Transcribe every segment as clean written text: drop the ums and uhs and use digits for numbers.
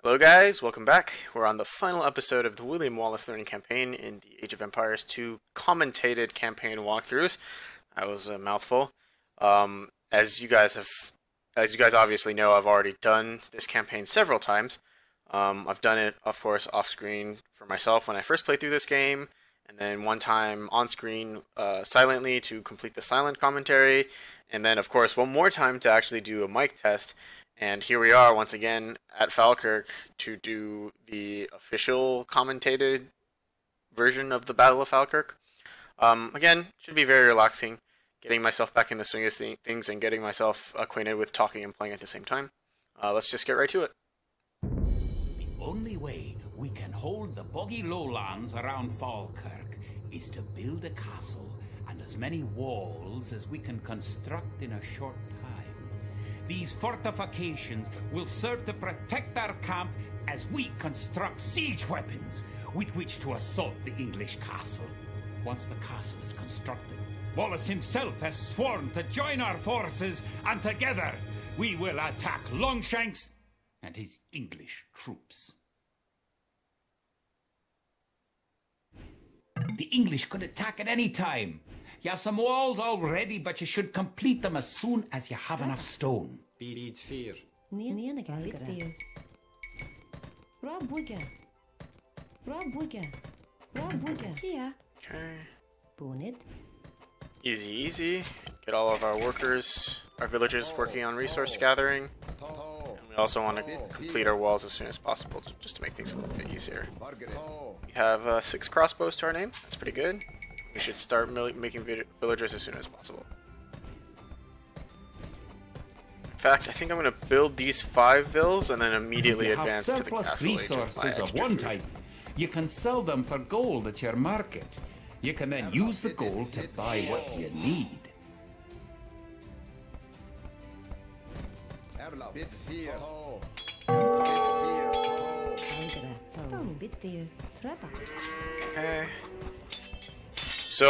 Hello guys, welcome back. We're on the final episode of the William Wallace learning campaign in the Age of Empires 2 commentated campaign walkthroughs. That was a mouthful. As you guys obviously know, I've already done this campaign several times. I've done it, of course, off screen for myself when I first played through this game, and then one time on screen silently to complete the silent commentary, and then of course one more time to actually do a mic test. And here we are once again at Falkirk to do the official commentated version of the Battle of Falkirk. Again, should be very relaxing, getting myself back in the swing of things and getting myself acquainted with talking and playing at the same time. Let's just get right to it. The only way we can hold the boggy lowlands around Falkirk is to build a castle and as many walls as we can construct in a short time. These fortifications will serve to protect our camp as we construct siege weapons with which to assault the English castle. Once the castle is constructed, Wallace himself has sworn to join our forces, and together we will attack Longshanks and his English troops. The English could attack at any time. You have some walls already, but you should complete them as soon as you have enough stone. Beat fear. Okay. Easy, easy. Get all of our workers, our villagers working on resource gathering. And we also want to complete our walls as soon as possible, just to make things a little bit easier. We have 6 crossbows to our name. That's pretty good. We should start making villagers as soon as possible. In fact, I think I'm going to build these 5 vills and then immediately advance to the castle age with my resources of extra one food. type. You can sell them for gold at your market. You can then use the gold to buy what you need. Okay. So,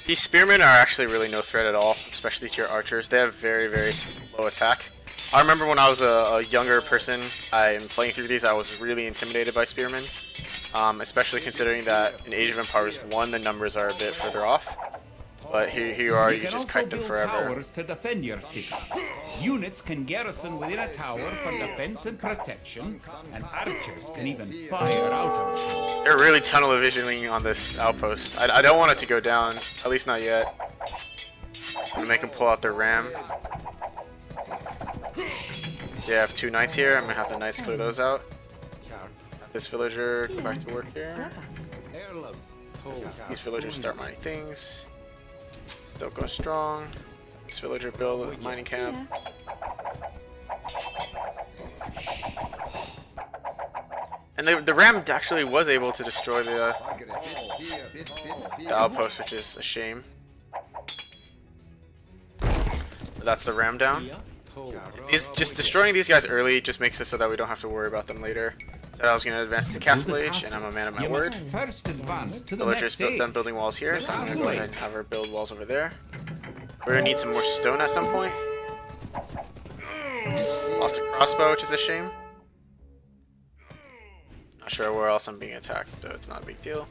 these spearmen are actually really no threat at all, especially to your archers. They have very, very low attack. I remember when I was a younger person, I'm playing through these, I was really intimidated by spearmen. Especially considering that in Age of Empires 1, the numbers are a bit further off. But here you are, you just kite them forever. Towers to defend your city. Units can garrison within a tower for defense and protection, and archers can even fire out of it. They're really tunnel visioning on this outpost. I don't want it to go down, at least not yet. I'm gonna make them pull out their ram. So yeah, I have 2 knights here. I'm gonna have the knights clear those out. This villager go back to work here. These villagers start mining things. Still go strong. This villager build a mining camp. And the ram actually was able to destroy the outpost, which is a shame. But that's the ram down. Just destroying these guys early just makes it so that we don't have to worry about them later. Said I was going to advance to the castle age, and I'm a man of my word. Villagers built them building walls here, so I'm going to go ahead and have her build walls over there. We're going to need some more stone at some point. Lost a crossbow, which is a shame. Not sure where else I'm being attacked, so it's not a big deal.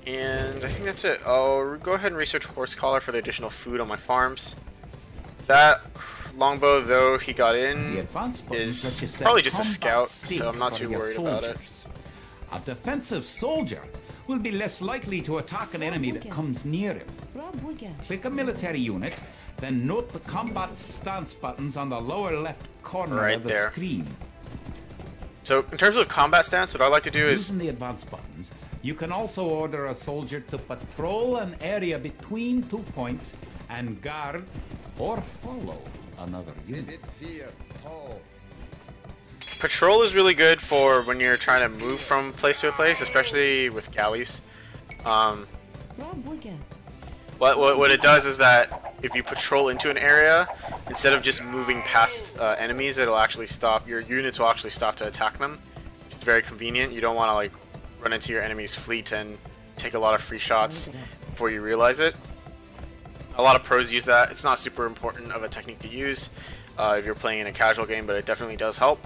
And I think that's it. I'll go ahead and research horse collar for the additional food on my farms. That longbow, though he got in, is probably just a scout, so I'm not too worried about it. A defensive soldier will be less likely to attack an enemy that comes near him. Click a military unit, then note the combat stance buttons on the lower left corner of the screen. So in terms of combat stance, what I like to do is... Using the advanced buttons, you can also order a soldier to patrol an area between 2 points and guard or follow another unit. Patrol is really good for when you're trying to move from place to a place, especially with galleys. What it does is that if you patrol into an area, instead of just moving past enemies, it'll actually stop. Your units will actually stop to attack them, which is very convenient. You don't want to like run into your enemy's fleet and take a lot of free shots before you realize it. A lot of pros use that. It's not super important of a technique to use if you're playing in a casual game, but it definitely does help.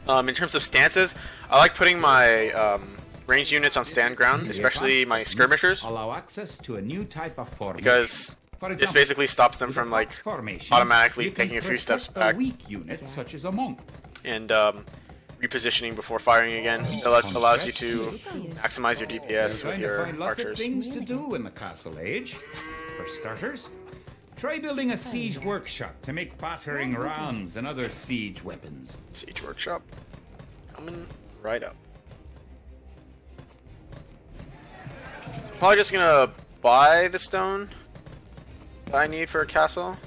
In terms of stances, I like putting my ranged units on stand ground, especially my skirmishers, allow access to a new type of formation. because this basically stops them from like automatically taking a few steps back a weak unit such as a monk. and repositioning before firing again. It allows you to maximize your DPS with your Lots of archers. things to do in the castle age. For starters, try building a siege workshop to make battering rams and other siege weapons. Siege workshop coming right up. Probably just gonna buy the stone that I need for a castle,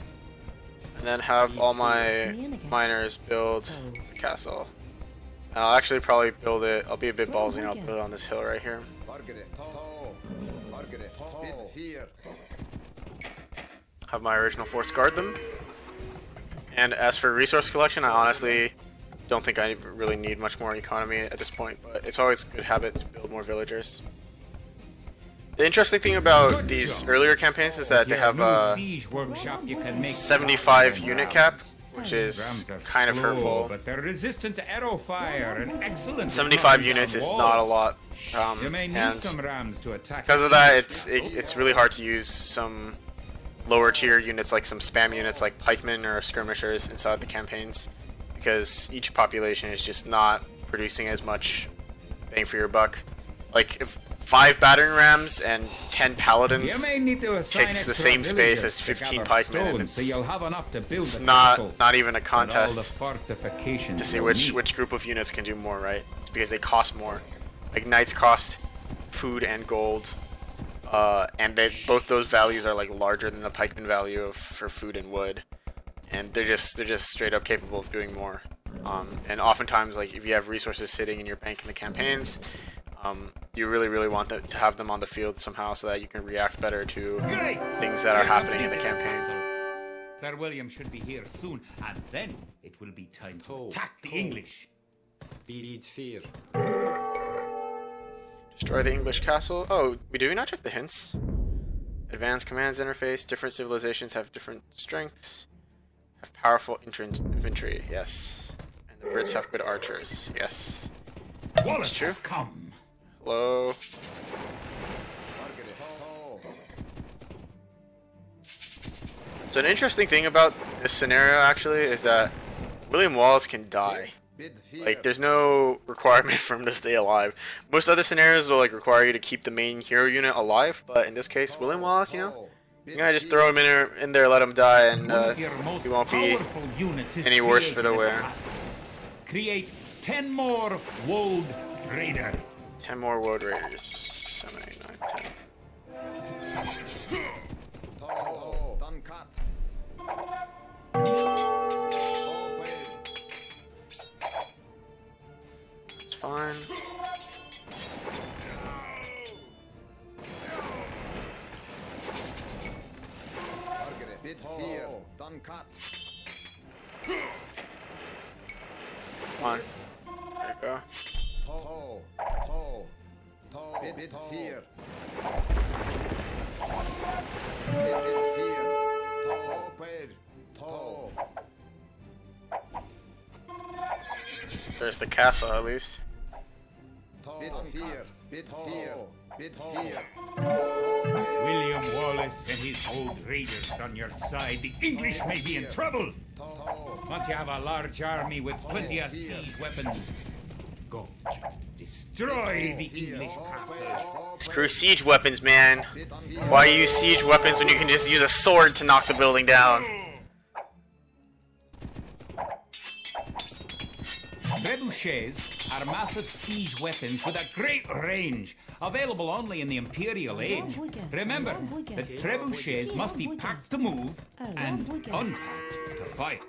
and then have all my miners build the castle. And I'll actually probably build it. I'll be a bit ballsy and I'll build it on this hill right here. Have my original force guard them. And as for resource collection, I honestly don't think I really need much more economy at this point, but it's always a good habit to build more villagers. The interesting thing about these earlier campaigns is that they have a 75 unit cap, which is kind of hurtful. But they're resistant to arrow fire and excellent. 75 units is not a lot, You may need and some rams to attack. because of that, it's really hard to use some lower tier units, like some spam units like pikemen or skirmishers inside the campaigns, because each population is just not producing as much bang for your buck. Like if 5 battering rams and 10 paladins takes the same space as 15 pikemen, and it's not even a contest to see which group of units can do more, right? It's because they cost more. Like knights cost food and gold, and both those values are like larger than the pikeman value for food and wood, and they're just straight up capable of doing more. And oftentimes, like if you have resources sitting in your bank in the campaigns, you really want to have them on the field somehow so that you can react better to things that are happening in the campaign. Sir William should be here soon, and then it will be time to attack the English. Destroy the English castle. Oh, we do not check the hints. Advanced commands interface. Different civilizations have different strengths. Have powerful infantry. Yes. And the Brits have good archers. Yes. Wallace has come. Hello. So an interesting thing about this scenario actually is that William Wallace can die. Like there's no requirement for him to stay alive. Most other scenarios will like require you to keep the main hero unit alive, but in this case, William Wallace, you know, you're gonna just throw him in there, let him die, and he won't be any worse for the wear. Create 10 more Woad Raider. 10 more Woad Raiders. 7, 8, 9, 10. That's fine. Come on. There you go. There's the castle at least. William Wallace and his old raiders on your side. The English may be in trouble. Once you have a large army with plenty of siege weapons, go destroy the English castle. Screw siege weapons, man. Why use siege weapons when you can just use a sword to knock the building down? Trebuchets are massive siege weapons with a great range, available only in the Imperial Age. Remember that trebuchets must be packed to move and unpacked to fight.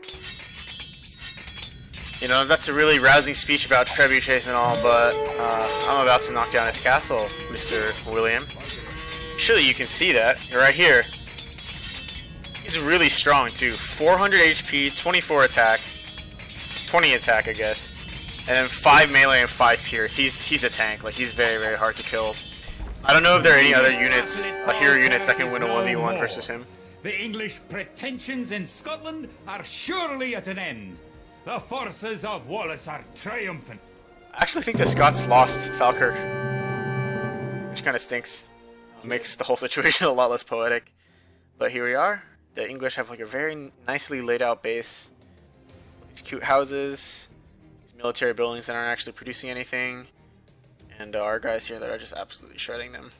You know, that's a really rousing speech about trebuchets and all, but I'm about to knock down his castle, Mr. William. Surely you can see that. You're right here. He's really strong, too. 400 HP, 24 attack, 20 attack, I guess. And then 5 melee and 5 pierce. He's a tank. Like, he's very hard to kill. I don't know if there are any other units, hero units, that can win a 1v1 versus him. The English pretensions in Scotland are surely at an end. The forces of Wallace are triumphant. I actually think the Scots lost Falkirk, which kind of stinks. Makes the whole situation a lot less poetic. But here we are. The English have like a very nicely laid out base. These cute houses, these military buildings that aren't actually producing anything, and our guys here that are just absolutely shredding them.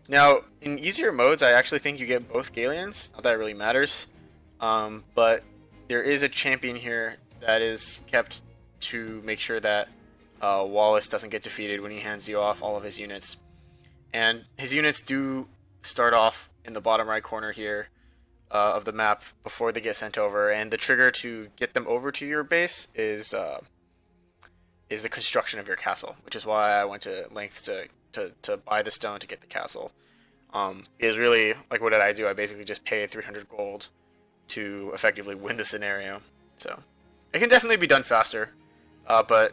Now, in easier modes, I actually think you get both Galleons. Not that it really matters, but there is a champion here that is kept to make sure that Wallace doesn't get defeated when he hands you off all of his units. And his units do start off in the bottom right corner here of the map before they get sent over, and the trigger to get them over to your base is the construction of your castle, which is why I went to lengths to buy the stone to get the castle. Is really, like, what did I do? I basically just paid 300 gold to effectively win the scenario. So it can definitely be done faster, but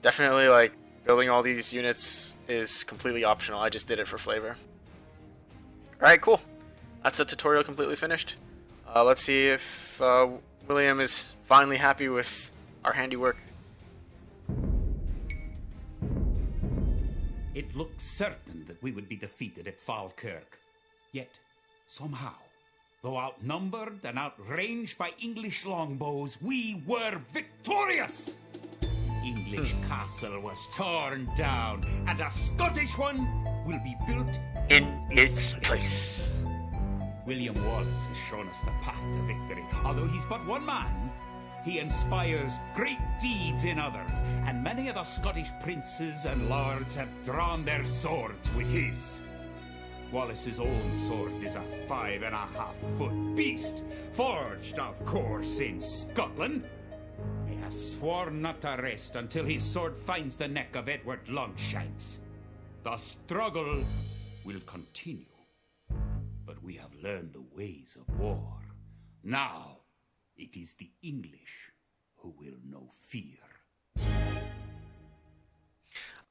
definitely, like, building all these units is completely optional. I just did it for flavor. Alright, cool. That's the tutorial completely finished. Let's see if William is finally happy with our handiwork. It looked certain that we would be defeated at Falkirk. Yet, somehow, though outnumbered and outranged by English longbows, we were victorious! English castle was torn down, and a Scottish one will be built In its place. William Wallace has shown us the path to victory. Although he's but one man, he inspires great deeds in others, and many of the Scottish princes and lords have drawn their swords with his. Wallace's own sword is a 5.5-foot beast, forged, of course, in Scotland. He has sworn not to rest until his sword finds the neck of Edward Longshanks. The struggle will continue, but we have learned the ways of war. Now, it is the English who will know fear. I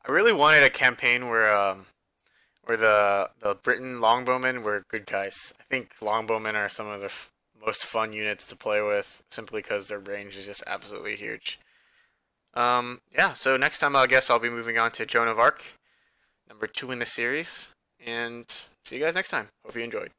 really wanted a campaign where the Briton longbowmen were good guys. I think longbowmen are some of the most fun units to play with, simply because their range is just absolutely huge. Yeah, so next time I guess I'll be moving on to Joan of Arc, number 2 in the series, and see you guys next time. Hope you enjoyed.